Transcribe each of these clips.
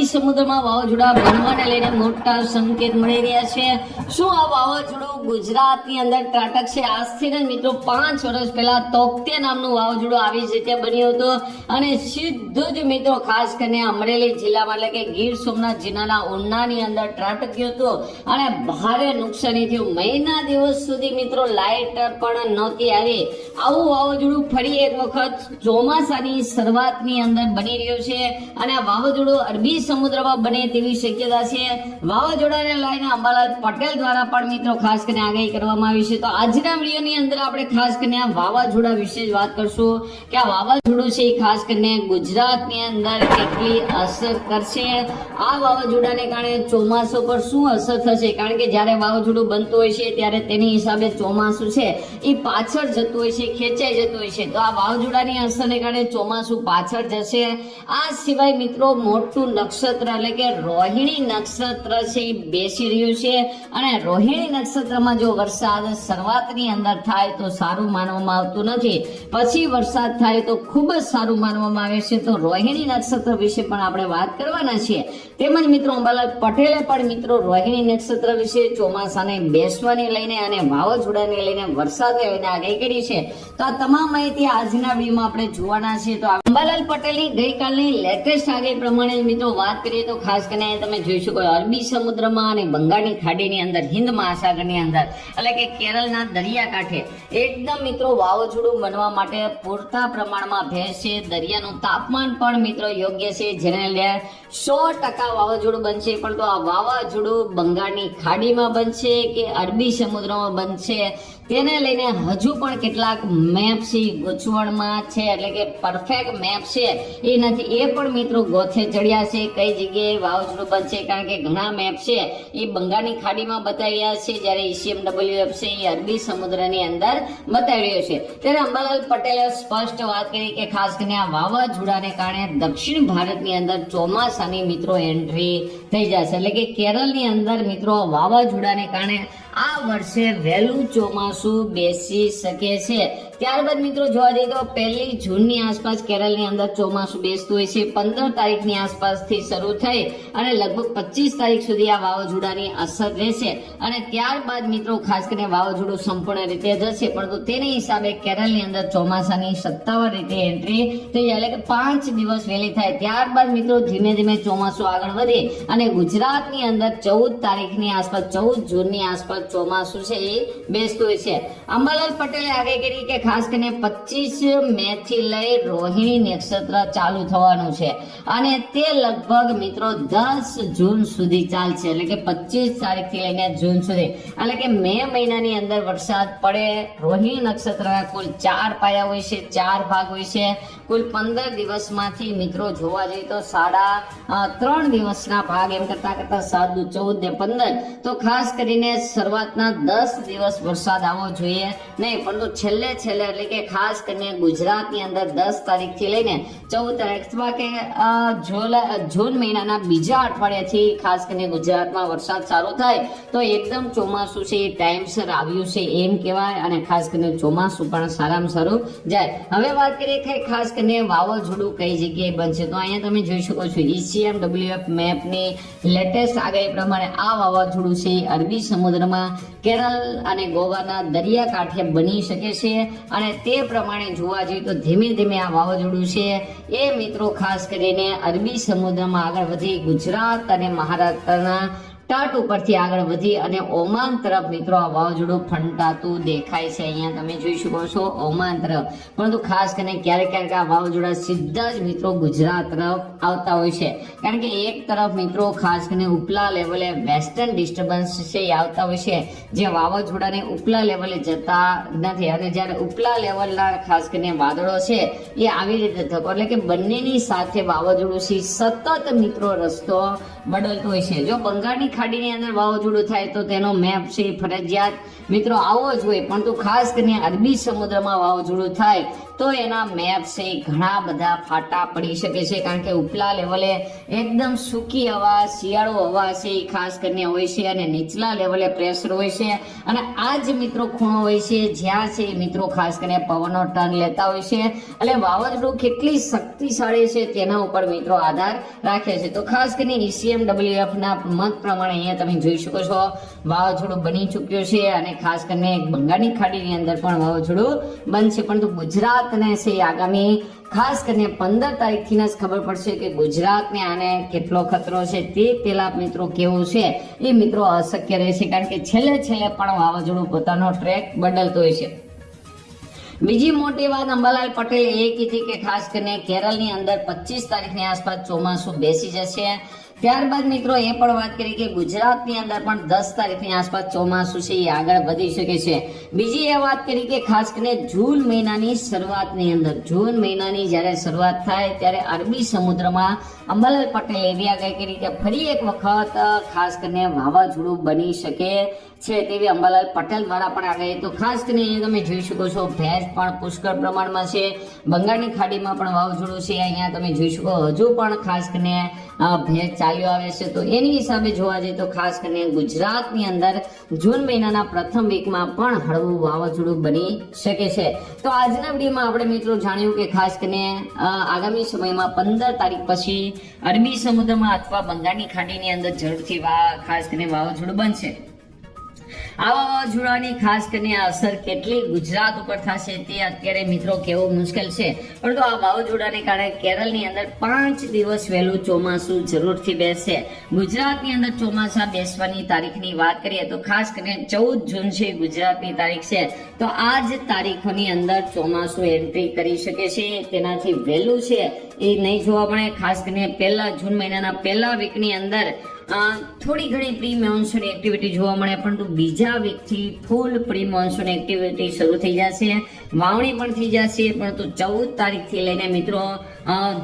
અરબી સમુદ્રમાં વાવાઝોડા બનવાને લઈને મોટા સંકેત મળી રહ્યા છે। શું આ વાવાઝોડું ગુજરાતની અંદર ત્રાટકશે? આજથી જ મિત્રો 5 વર્ષ પહેલા તોકતે નામનું વાવાઝોડું આવી જગ્યાએ બન્યું હતું અને સીધું જ મિત્રો ખાસ કરીને અમરેલી જિલ્લામાં એટલે કે ગીર સોમનાથ જિલ્લાના ઉનાની અંદર ત્રાટક્યું હતું અને ભારે નુકસાની થયું। મહિના દિવસ સુધી મિત્રો લાઇટ પણ નહોતી આવી। આવું વાવાઝોડું ફરી એક વખત ચોમાસાની શરૂઆતની અંદર બની રહ્યું છે અને આ વાવાઝોડું અરબી સમુદ્રમાં બને તેવી શક્યતા છે। વાવાઝોડાને લઈને અંબાલાલ પટેલ દ્વારા પણ મિત્રો ખાસ કરીને આગાહી કરવામાં આવી છે। તો આજના વિડીયોની અંદર આપણે ખાસ કરીને આ વાવાઝોડા વિશે જ વાત કરશું કે આ વાવાઝોડું છે ખાસ કરીને ગુજરાતની અંદર કેટલી અસર કરશે, આ વાવાઝોડાને કારણે ચોમાસું પર શું અસર થશે, કારણ કે જ્યારે વાવાઝોડું બનતું હોય છે ત્યારે તેની હિસાબે ચોમાસું છે એ પાછળ જતું હોય છે, ખેંચાઈ જતું હોય છે। તો આ વાવાઝોડાની અસરને કારણે ચોમાસું પાછળ જશે। આ સિવાય મિત્રો મોટું નક્ષત્ર એટલે કે રોહિણી નક્ષત્ર છે એ બેસી રહ્યું છે અને રોહિણી નક્ષત્રમાં જો વરસાદ શરૂઆતની અંદર થાય તો સારું માનવામાં આવતું નથી, પછી વરસાદ થાય તો ખૂબ જ સારું માનવામાં આવે છે। તો રોહિણી નક્ષત્ર વિશે પણ આપણે વાત કરવાના છીએ। તેમજ મિત્રો અંબાલાલ પટેલે પણ મિત્રો રોહિણી નક્ષત્ર વિશે ચોમાસાને બેસવાને લઈને અને વાવાઝોડાને લઈને વરસાદને લઈને આગાહી કરી છે। તો આ તમામ માહિતી આજના વિડીયોમાં આપણે જોવાના છે। તો અંબાલાલ પટેલની ગઈકાલની લેટેસ્ટ આગાહી પ્રમાણે મિત્રો વાત કરીએ તો ખાસ કરીને તમે જોઈ શકો અરબી સમુદ્રમાં અને બંગાળની ખાડીની અંદર હિન્દ મહાસાગરની અંદર એટલે કે કેરળના દરિયાકાંઠે એકદમ મિત્રો વાવાઝોડું બનવા માટે પૂરતા પ્રમાણમાં ભેજ છે। દરિયાનું તાપમાન પણ મિત્રો યોગ્ય છે, જેને લઈને 100% વાવાઝોડું બનશે। પણ તો આ વાવાઝોડું બંગાળની ખાડીમાં બનશે કે અરબી સમુદ્રમાં બનશે તેને લઈને હજુ પણ કેટલાક મેપ છે ગૂંચવણમાં છે, એટલે કે પરફેક્ટ મેપ છે એ નથી, એ પણ મિત્રો ગોથે ચડ્યા છે કઈ જગ્યાએ વાવાઝોડું બનશે, કારણ કે ઘણા મેપ છે એ બંગાળની ખાડીમાં બતાવી રહ્યા છે, જ્યારે ECMWF છે એ અરબી સમુદ્રની અંદર બતાવી રહ્યો છે। ત્યારે અંબાલાલ પટેલે સ્પષ્ટ વાત કરી કે ખાસ કરીને આ વાવાઝોડાને કારણે દક્ષિણ ભારતની અંદર ચોમાસાની મિત્રો એન્ટ્રી થઈ જશે, એટલે કે કેરળની અંદર મિત્રો વાવાઝોડાને કારણે આ વર્ષે વહેલું ચોમાસું બેસી શકે છે। ત્યારબાદ મિત્રો જોવા જઈએ તો 1 જૂનની આસપાસ કેરળની અંદર ચોમાસું બેસતું હોય છે। 15 તારીખની આસપાસથી શરૂ થઈ અને લગભગ 25 તારીખ સુધી આ વાવાઝોડાની અસર રહેશે અને ત્યારબાદ મિત્રો ખાસ કરીને વાવાઝોડું સંપૂર્ણ રીતે જશે, પરંતુ તેની હિસાબે કેરળની અંદર ચોમાસાની સત્તાવાર રીતે એન્ટ્રી થઈ જાય, એટલે કે 5 દિવસ વહેલી થાય। ત્યારબાદ મિત્રો ધીમે ધીમે ચોમાસું આગળ વધે અને ગુજરાતની અંદર 14 તારીખની આસપાસ 14 જૂનની આસપાસ ચોમાસું છે એ બેસતું હોય છે। અંબાલાલ પટેલે આગાહી કરી કે ખાસ કરીને 25 મે થી લઈ રોહિણી નક્ષત્ર ચાલુ થવાનું છે અને તે લગભગ મિત્રો 10 જૂન સુધી ચાલશે, એટલે કે 25 તારીખથી લઈને જૂન સુધી, એટલે કે મે મહિનાની અંદર વરસાદ પડે। રોહિણી નક્ષત્રના કુલ 4 પાયા હોય છે, 4 ભાગ હોય છે। કુલ 15 દિવસમાંથી મિત્રો જોવા જઈએ તો 3.5 દિવસના ભાગ એમ કરતા 7 દુ 14 ને 15, તો ખાસ કરીને શરૂઆતના 10 દિવસ વરસાદ આવવો જોઈએ નહીં, પરંતુ છેલ્લે એટલે કે ખાસ કરીને ગુજરાતની અંદર 10 તારીખથી લઈને 14 તારીખ અથવા કે જૂન મહિનાના બીજા અઠવાડિયાથી ખાસ કરીને ગુજરાતમાં વરસાદ સારો થાય તો એકદમ ચોમાસું છે એ ટાઈમસર આવ્યું છે એમ કહેવાય અને ખાસ કરીને ચોમાસું પણ સારામાં સારું જાય। હવે વાત કરીએ કે ખાસ કરીને વાવાઝોડું કઈ જગ્યાએ બનશે, તો અહીંયા તમે જોઈ શકો છો ECMWF મેપની લેટેસ્ટ આગાહી પ્રમાણે આ વાવાઝોડું છે અરબી સમુદ્રમાં કેરળ અને ગોવાના દરિયાકાંઠે બની શકે છે અને તે પ્રમાણે જોવા જઈએ તો ધીમે ધીમે આ વાવાઝોડું છે એ મિત્રો ખાસ કરીને અરબી સમુદ્રમાં આગળ વધી ગુજરાત અને મહારાષ્ટ્રના તટ ઉપરથી આગળ વધી અને ઓમાન તરફ મિત્રો આ વાવાઝોડું ફંટાતું દેખાય છે। અહીંયા તમે જોઈ શકો છો ઓમાન તરફ, પરંતુ ખાસ કરીને ક્યારેક આ વાવાઝોડા સીધા જ મિત્રો ગુજરાત તરફ આવતા હોય છે, કારણ કે એક તરફ મિત્રો ખાસ કરીને ઉપલા લેવલે વેસ્ટર્ન ડિસ્ટર્બન્સ છે એ આવતા હોય છે જે વાવાઝોડાને ઉપલા લેવલે જતા નથી, અને જ્યારે ઉપલા લેવલના ખાસ કરીને વાદળો છે એ આવી રીતે થતો, એટલે કે બંનેની સાથે વાવાઝોડું છે સતત મિત્રો રસ્તો બદલતો હોય છે। જો બંગાળની ખાડીની અંદર વાવાઝોડું થાય તો તેનો મેપ છે ફરજિયાત મિત્રો આવો જ હોય, પરંતુ ખાસ કરીને અરબી સમુદ્રમાં વાવાઝોડું થાય તો એના મેપ છે ઘણા બધા ફાટા પડી શકે છે, કારણ કે ઉપલા લેવલે એકદમ સૂકી હવા, શિયાળો હવા છે એ ખાસ કરીને હોય છે, અને નીચલા લેવલે પ્રેશર હોય છે, અને આ જ મિત્રો ખૂણો હોય છે જ્યાં છે મિત્રો ખાસ કરીને પવનનો ટર્ન લેતા હોય છે. એટલે વાવાઝોડું કેટલી શક્તિશાળી છે તેના ઉપર મિત્રો આધાર રાખે છે. તો ખાસ કરીને ECMWF ના મત પ્રમાણે અહીંયા તમે જોઈ શકો છો વાવાઝોડું બની ચૂક્યું છે, અને ખાસ કરીને બંગાળની ખાડીની અંદર પણ વાવાઝોડું બનશે. પરંતુ ગુજરાતને છે આગામી ખાસ કરીને 15 તારીખથી જ ખબર પડશે કે ગુજરાતને આને કેટલો ખતરો છે. તે પેલા મિત્રો કેવું છે એ મિત્રો અશક્ય રહેશે, કારણ કે છેલ્લે પણ વાવાઝોડું પોતાનો ટ્રેક બદલતો હોય છે. બીજી મોટી વાત અંબાલાલ પટેલે એ કીધી કે ખાસ કરીને કેરળની અંદર 25 તારીખની આસપાસ ચોમાસું બેસી જશે. ત્યારબાદ મિત્રો એ પણ વાત કરી કે ગુજરાતની અંદર પણ 10 તારીખની આસપાસ ચોમાસું છે એ આગળ વધી શકે છે. બીજી એ વાત કરી કે ખાસ કરીને જૂન મહિનાની શરૂઆતની અંદર, જૂન મહિનાની જ્યારે શરૂઆત થાય ત્યારે અરબી સમુદ્રમાં અંબાલાલ પટેલે એવી આગાહી કરી કે ફરી એક વખત ખાસ કરીને વાવાઝોડું બની શકે છે તેવી અંબાલાલ પટેલ દ્વારા પણ આગાહી. તો ખાસ કરીને તમે જોઈ શકો છો ભેજ પણ પુષ્કળ પ્રમાણમાં છે, બંગાળની ખાડીમાં પણ વાવાઝોડું છે. અહીંયા તમે જોઈ શકો હજુ પણ ખાસ કરીને ભેજ ચાલ્યો આવે છે. તો એની હિસાબે જોવા જઈએ તો ખાસ કરીને ગુજરાતની અંદર જૂન મહિનાના પ્રથમ વીકમાં પણ હળવું વાવાઝોડું બની શકે છે. તો આજના વિડીયોમાં આપણે મિત્રો જાણ્યું કે ખાસ કરીને આગામી સમયમાં 15 તારીખ પછી અરબી સમુદ્રમાં અથવા બંગાળની ખાડીની અંદર જરૂરથી ખાસ કરીને વાવાઝોડું બનશે. આ વાવાઝોડાની ખાસ કરીને અસર કેટલી ગુજરાત ઉપર થશે તે અત્યારે મિત્રો કેવું મુશ્કેલ છે, પરંતુ આ વાવાઝોડાને કારણે કેરળની અંદર 5 દિવસ વહેલું ચોમાસું જરૂરથી બેસશે. ગુજરાતની અંદર ચોમાસા બેસવાની તારીખની વાત કરીએ તો ખાસ કરીને 14 જૂન છે ગુજરાતની તારીખ છે. તો આ જ તારીખોની અંદર ચોમાસું એન્ટ્રી કરી શકે છે. તેનાથી વહેલું છે એ નહીં જોવા મળે. ખાસ કરીને જૂન મહિનાના પહેલા વીકની અંદર થોડી ઘણી પ્રી મોન્સૂન એક્ટિવિટી જોવા મળે, પરંતુ બીજા વીકથી ફૂલ પ્રી મોન્સૂન એક્ટિવિટી શરૂ થઈ જશે, વાવણી પણ થઈ જશે. પરંતુ 14 તારીખથી લઈને મિત્રો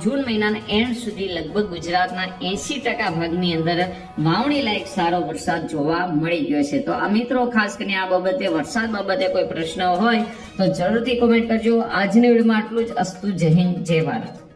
જૂન મહિનાના એન્ડ સુધી લગભગ ગુજરાતના 80% ભાગની અંદર વાવણી લાયક સારો વરસાદ જોવા મળી ગયો છે. તો આ મિત્રો ખાસ કરીને આ બાબતે વરસાદ બાબતે કોઈ પ્રશ્ન હોય તો જરૂરથી કોમેન્ટ કરજો. આજની વિડીયોમાં આટલું જ. અસ્તુ. જય હિન્દ, જય ભારત.